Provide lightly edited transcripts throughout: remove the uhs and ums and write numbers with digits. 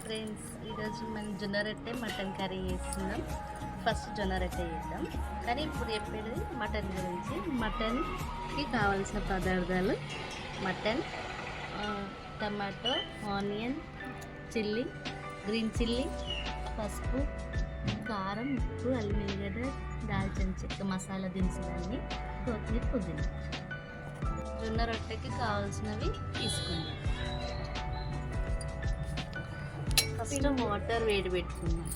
Friends, ఈరోజు మనం జొన్న రొట్టె మటన్ కర్రీ చేస్తున్నాం. ఫస్ట్ జొన్న రొట్టె చేద్దాం, కానీ ఇప్పుడు చెప్పేది మటన్ గురించి. మటన్కి కావాల్సిన పదార్థాలు: mutton, tomato, onion, chilli, green chilli, పసుపు, కారం, ఉప్పు, అల్లం వెల్లిగడ్డ, దాల్చిన చెక్క, మసాలా దినుసులన్నీ, కొత్తిమీర, పుదీనా. జొన్న రొట్టెకి కావాల్సినవి తీసుకుందాం. ఫస్ట్ వాటర్ వేడి పెట్టుకుందాం.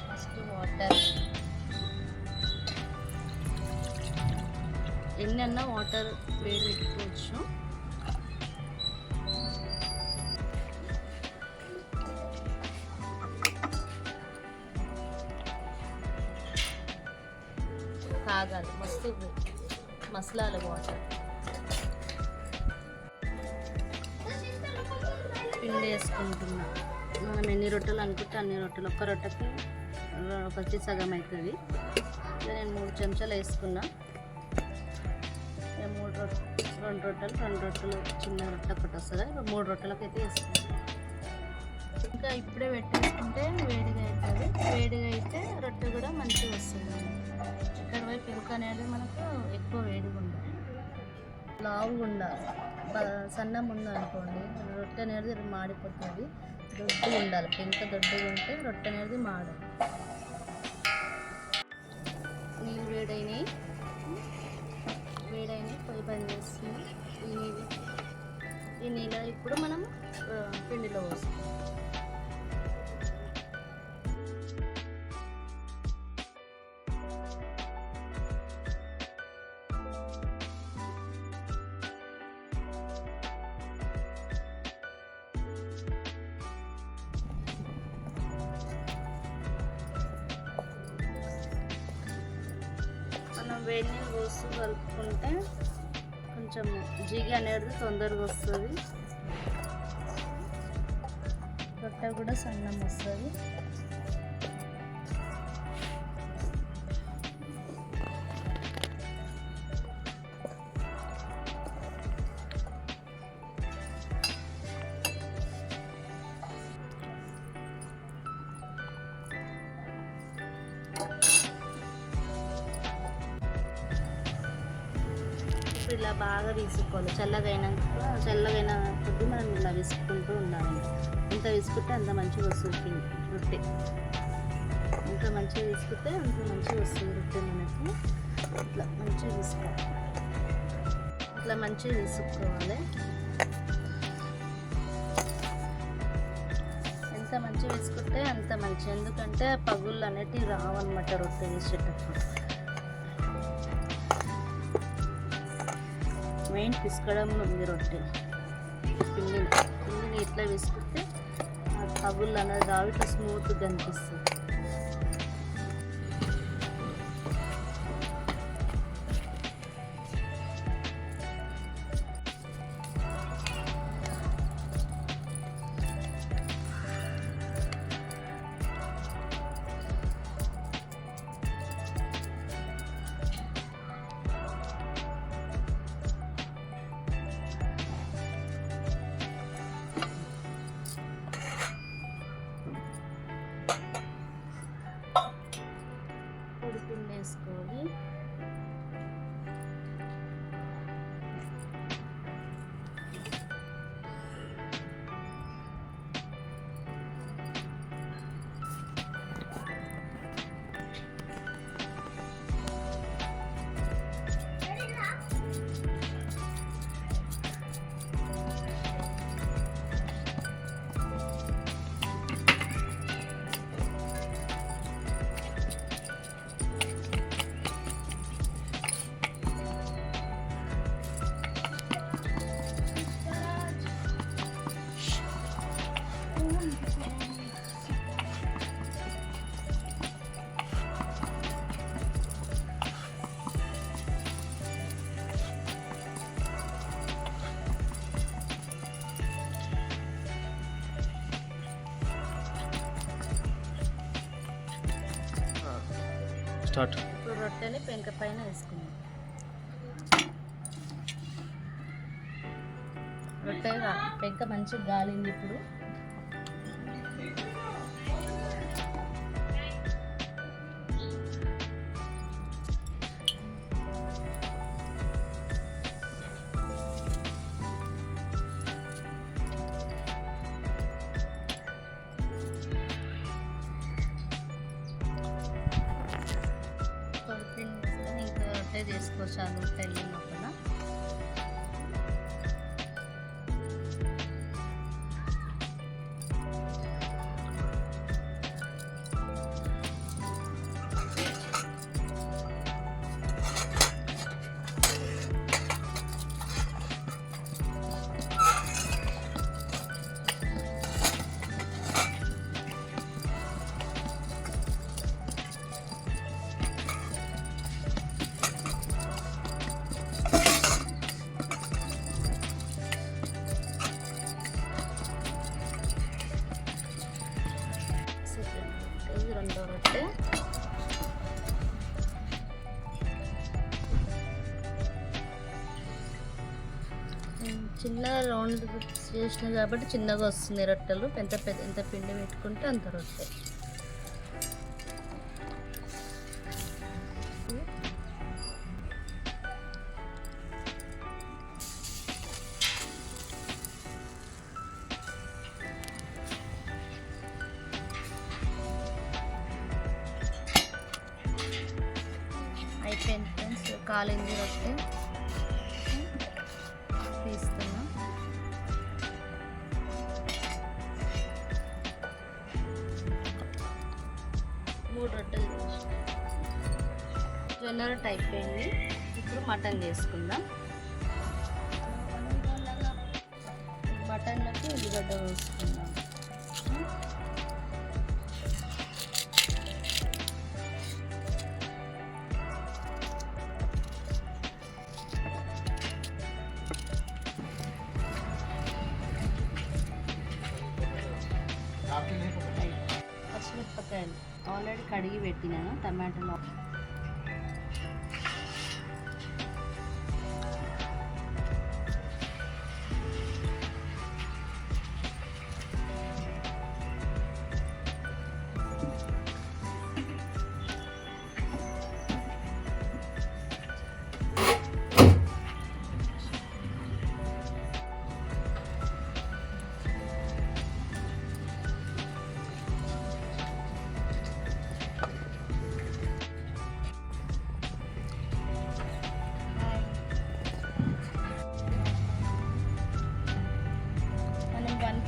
ఫస్ట్ వాటర్ ఎన్నన్నా వాటర్ వేడి పెట్టుకోవచ్చు. కాగాలి, మస్తు మసలాల వాటర్. పిండి వేసుకుంటున్నా. మనం ఎన్ని రొట్టెలు అనుకుంటే అన్ని రొట్టెలు. ఒక్క రొట్టెకి ఒకటి సగం అవుతుంది. నేను 3 చెంచాలు వేసుకున్నా. రెండు రొట్టెలు చిన్న రొట్టె ఒకటి వస్తుంది. 3 రొట్టెలకు అయితే వేసుకున్నాను. ఇంకా ఇప్పుడే పెట్టేసుకుంటే వేడిగా అవుతుంది. వేడిగా అయితే రొట్టె కూడా మంచిగా వస్తుంది. ఇక్కడ వైపు పెరుక అనేది మనకు ఎక్కువ వేడిగా ఉండాలి, లావుగా ఉండాలి. సన్నం ఉందనుకోండి, రొట్టె అనేది మాడిపోతుంది. దొడ్డుగా ఉండాలి, పెంక దొడ్డుగా ఉంటే రొట్టె అనేది మాడదు. నీళ్ళు వేడైనాయి, పొయ్యి బంద్ చేస్తుంది. ఈ నీళ్ళు ఇప్పుడు మనం పిండిలో పోస్తాం. వేడి నీళ్ళు పోస్తూ కలుపుకుంటే కొంచెం జిగి అనేది తొందరగా వస్తుంది. రొట్టె కూడా సన్నం వస్తుంది. ఇలా బాగా విసుకోవాలి. చల్లగైన కొద్ది మనం ఇలా విసుకుంటూ ఉండాలి. ఎంత విసుకుంటే అంత మంచిగా వస్తుంది రొట్టె. ఎంత మంచిగా విసుకుంటే అంత మంచిగా వస్తుంది రొట్టె మనకి. ఇట్లా మంచిగా విసుకోవాలి. ఇట్లా మంచిగా విసుక్కోవాలి. ఎంత మంచిగా విసుకుంటే అంత మంచి. ఎందుకంటే పగుళ్ళు అనేటివి రావన్నమాట రొట్టె వేసేటప్పుడు. మెయిన్ పిసుకడం ఉంది. రొట్టె పిండిని ఇట్లా విసుకుంటే పగుళ్ళు అనేది రావు, ఇట్లా స్మూత్గా కనిపిస్తుంది. పిండి వేసుకోవాలి. స్టార్ట్. ఇప్పుడు రొట్టెని పెంక పైన వేసుకుందాం. రొట్టె పెంక మంచిగా గాలింది ఇప్పుడు. ఇంకా అట్టే చేసుకోవచ్చు అది పెళ్ళి లోపల. రెండో రొట్టె. చిన్న రౌండ్ చేసిన కాబట్టి చిన్నగా వస్తుంది రొట్టెలు. ఎంత పిండి పెట్టుకుంటే అంత రొట్టె. అయిపోయింది ఫ్రెండ్స్, కాలింది రొట్టె తీస్తున్నా. మూడు రొట్టెలు జొన్న రొట్టె అయిపోయింది. ఇప్పుడు మటన్ చేసుకుందాం. మటన్లోకి ఉల్లిగడ్డ వేసుకుందాం. పచ్చిమిరపకాయలు ఆల్రెడీ కడిగి పెట్టినాను. టమాటాలు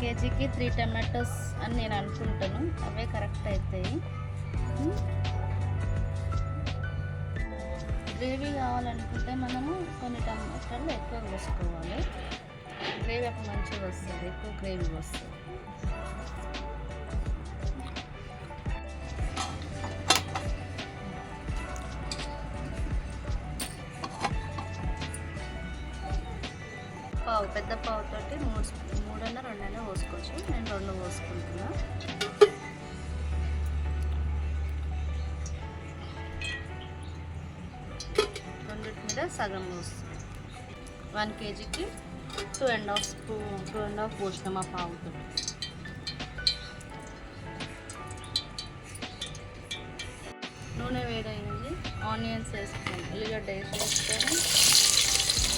కేజీకి 3 టమాటోస్ అని నేను అనుకుంటాను. అవే కరెక్ట్ అవుతాయి. గ్రేవీ కావాలనుకుంటే మనము కొన్ని టమాటాలు ఎక్కువ వేసుకోవాలి. గ్రేవీ అప్పుడు మంచిగా వస్తుంది, ఎక్కువ గ్రేవీ వస్తుంది. పావు, పెద్ద పావుతోటి 3 2 పోసుకోవచ్చు. నేను 2 పోసుకుంటున్నా. రెండిటి మీద సగం పోస్తుంది. 1 కేజీకి 2.5 పోసినాం ఆ పావుతో. నూనె వేడైంది. ఆనియన్స్ వేసుకొని, ఉల్లిగడ్డ వేసుకొని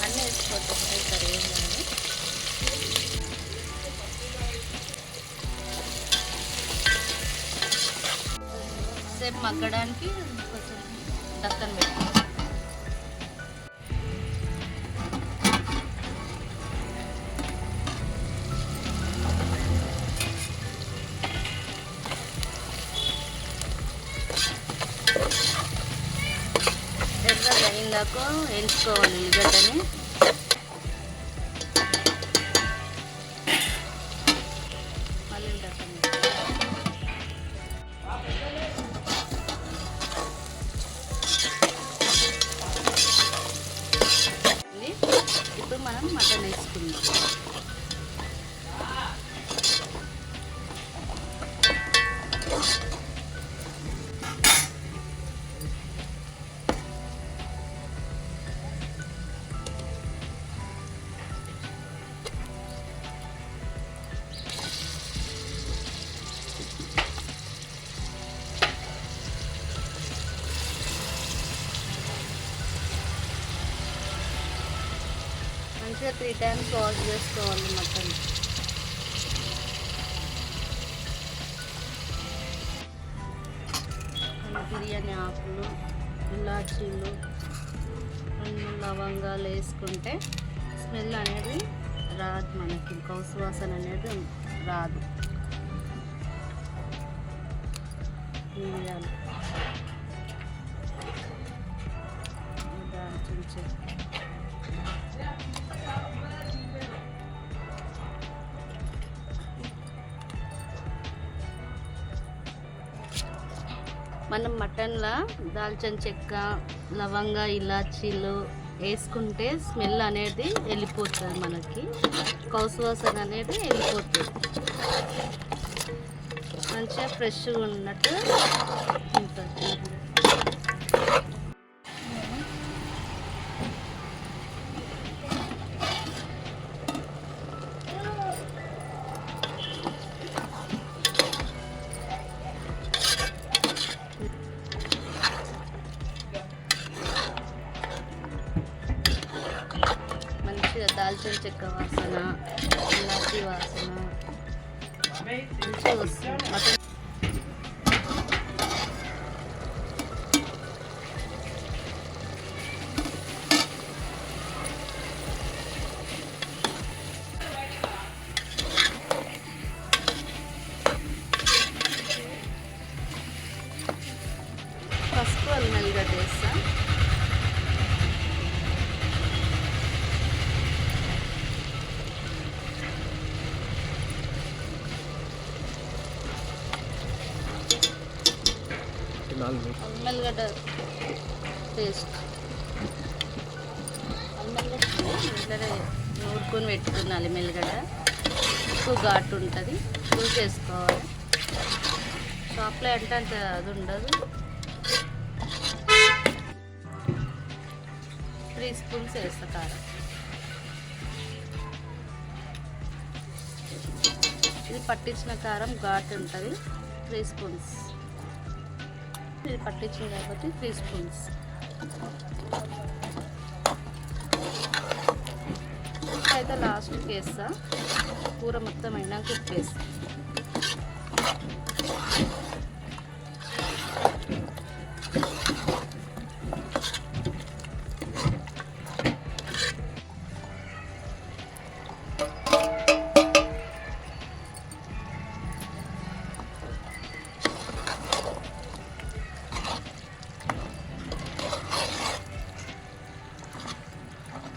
అన్నీ వేసుకోవచ్చు. కర్రీ ఏం కాదు. సేపు మగ్గడానికి కొంచెం దక్కన పెట్టి ఎర్రగా అయిందాక ఎంచుకోవాలి ఉల్లిగడ్డని. మళ్ళీ దక్కన ఇప్పుడు మనం మటన్ వేసుకుందాం. మంచిగా 3 టైమ్స్ వాష్ చేసుకోవాలి మటన్. బిర్యానీ ఆకులు, ఇలాచీలు, 2 లవంగాలు వేసుకుంటే స్మెల్ అనేది రాదు, మనకి కౌసు వాసన అనేది రాదు. మిరియాలు, దాల్చిన చెక్క, మనం మటన్లో దాల్చిన చెక్క, లవంగా, ఇలాచీలు వేసుకుంటే స్మెల్ అనేది వెళ్ళిపోతుంది, మనకి కౌసు వాసన అనేది వెళ్ళిపోతుంది. మంచిగా ఫ్రెష్గా ఉన్నట్టు ఉంటుంది. మంచిగా దాల్చిన చెక్క వాసన, ఇలాచీ వాసన మంచిగా వస్తుంది మటన్. పసుపు, అల్లం వెల్లిగడ్డ వేస్తా. అల్లం వెల్లిగడ్డ పేస్ట్, అల్లం వెల్లిగడ్డ ఇంట్లోనే నూరుకొని పెట్టుకున్నాలి. మెల్లిగడ్డ ఎక్కువ ఘాటు ఉంటుంది, చూస్ చేసుకోవాలి. షాప్లో అంటే అంత అది ఉండదు. 3 స్పూన్స్ వేస్తా కారం. ఇది పట్టించిన కారం ఘాటు ఉంటుంది, 3 స్పూన్స్. ఇది పట్టించింది కాబట్టి 3 స్పూన్స్. అయితే లాస్ట్కి వేస్తా, కూర మొత్తం అయినాక ఉప్పు వేస్తా.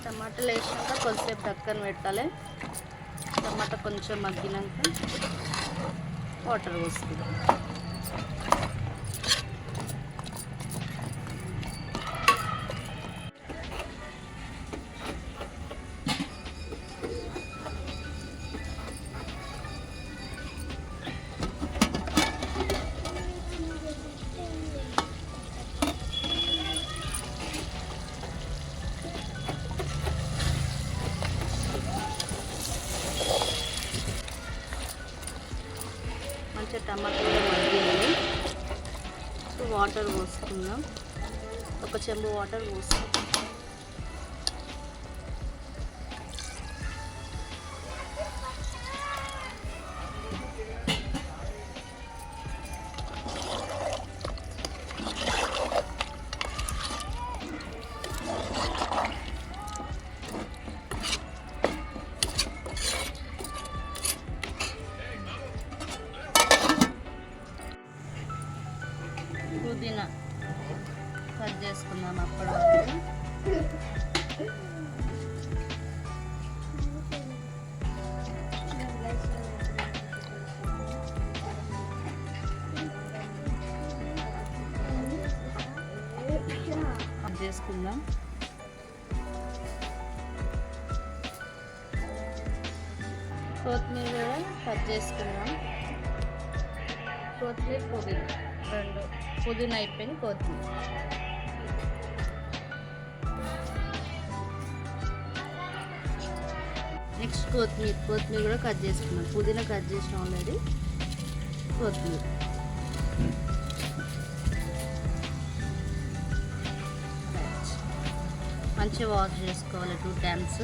టమాటాలు వేసినాక కొద్దిసేపు పక్కన పెట్టాలి. టమాటా కొంచెం మగ్గినాక వాటర్ పోసుకుందాం. మంచిగా టమాటా మగ్గింది. వాటర్ పోసుకుందాం. 1 చెంబు వాటర్ పోసుకుందాం. పుదీనా కట్ చేసుకుందాం. అప్పటి వరకు కట్ చేసుకుందాం. కొత్తిమీర కూడా కట్ చేసుకుందాం. కొత్తిమీర, పుదీనా 2. పుదీనా అయిపోయింది, కొత్తిమీర. నెక్స్ట్ కొత్తిమీర కూడా కట్ చేసుకున్నాం. పుదీనా కట్ చేసిన ఆల్రెడీ. కొత్తిమీర మంచిగా వాష్ చేసుకోవాలి 2 టైమ్స్.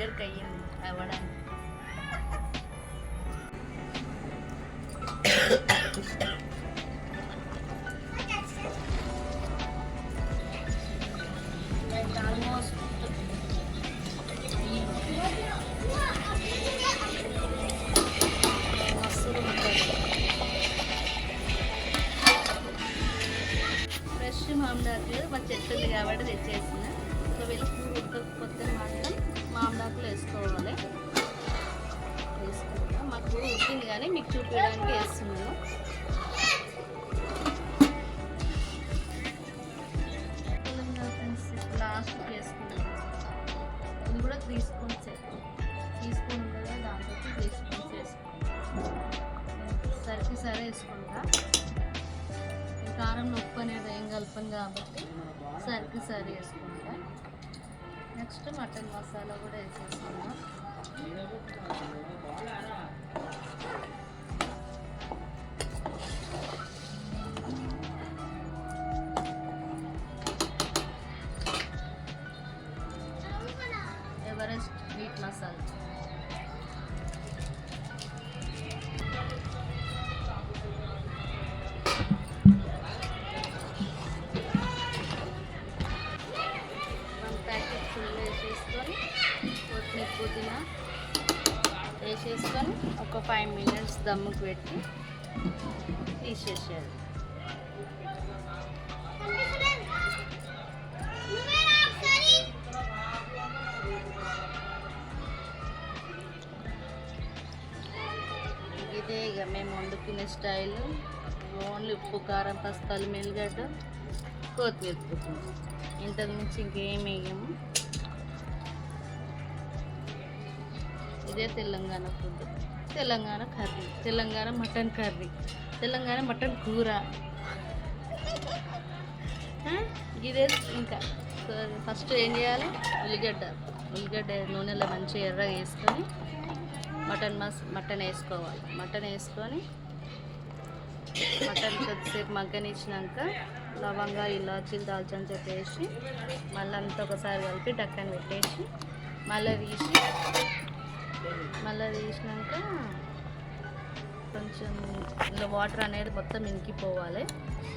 దగ్గరికి అయ్యింది అవ్వడానికి. ఆల్మోస్ట్ ఫ్రెష్ మామిడాకులు మా చెట్టు కాబట్టి తెచ్చేసిన. ఒకవేళ కూర ఉడకపోతే మాత్రం మామిడాకులు వేసుకోవాలి. వేసుకుంటా మా కూర ఉడికింది కానీ మీకు చూపించడానికి వేస్తున్నాను. లాస్ట్ వేసుకున్నాను. ఇది కూడా 3 స్పూన్స్ తీసుకుని కదా దాంతో 3 స్పూన్స్ వేసుకుంటాను. సరికి సరే వేసుకుంటా. కారంలో ఉప్పు అనేది ఏం కలపను కాబట్టి సరికి సరి వేసుకుంటా. నెక్స్ట్ మటన్ మసాలా కూడా వేసేసుకుందాం. ఎవరెస్ట్ మీట్ మసాలా, కొత్తిమీర పుదీనా వేసేసుకొని ఒక 5 మినిట్స్ దమ్ముకు పెట్టి తీసేసేయాలి. ఇదే ఇక మేము వండుకునే స్టైల్. ఓన్లీ ఉప్పు, కారం, పసుపు, అల్లం ఎల్లిగడ్డ, కొత్తిమీర పుదీనా, ఇంతకు మించి ఇంకేం వేయము. ఇదే Telangana food, Telangana curry, Telangana mutton curry, Telangana mutton కూర. ఇదే ఇంకా ఫస్ట్ ఏం చేయాలి, ఉల్లిగడ్డ నూనెలో మంచిగా ఎర్రగా వేసుకొని మటన్ వేసుకోవాలి. మటన్ వేసుకొని మటన్ కొద్దిసేపు మగ్గనిచ్చినాక లవంగా, ఇలాచీలు, దాల్చిన చెక్క వేసి మళ్ళీ అంతా ఒకసారి కలిపి డక్కని పెట్టేసి మళ్ళీ తీసినాక కొంచెం ఇందులో వాటర్ అనేది మొత్తం ఇంకిపోవాలి.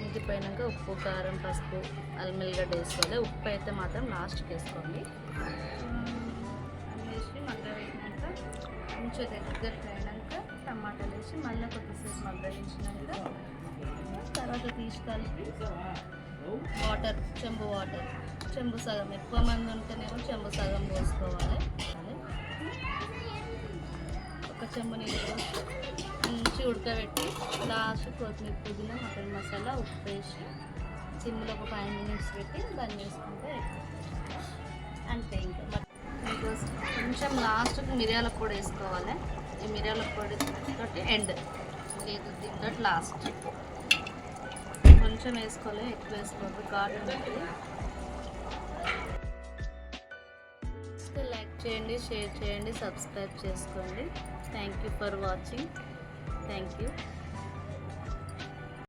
ఇంకిపోయినాక ఉప్పు, కారం, పసుపు, అల్లం ఎల్లిగడ్డ వేసుకోవాలి. ఉప్పు అయితే మాత్రం లాస్ట్కి వేసుకోండి. వేసి మగ్గనిచ్చినాక కొంచెం దగ్గరికి అయినాక టమాటాలు వేసి మళ్ళీ కొద్దిసేపు మగ్గనిచ్చినాక తర్వాత తీసి కలిపి చెంబు సగం, ఎక్కువ మంది ఉంటేనేమో చెంబు సగం పోసుకోవాలి. ఒక చెంబు నీళ్ళు పోసి మంచి ఉడకబెట్టి లాస్ట్ కొత్తిమీర పుదీనా, మటన్ మసాలా, ఉప్పు వేసి సిమ్లో ఒక 5 మినిట్స్ పెట్టి దాన్ని వేసుకుంటే అంతే. ఇంకా కొంచెం లాస్ట్కి మిరియాల పొడి వేసుకోవాలి. ఈ మిరియాల పొడి తోటి ఎండ్ లేదు, దీంతో లాస్ట్ కొంచెం వేసుకోవాలి, ఎక్కువ వేసుకోవాలి, ఘాటు ఉంటుంది. లైక్ చేయండి, షేర్ చేయండి, సబ్స్క్రైబ్ చేసుకోండి. Thank you for watching. Thank you.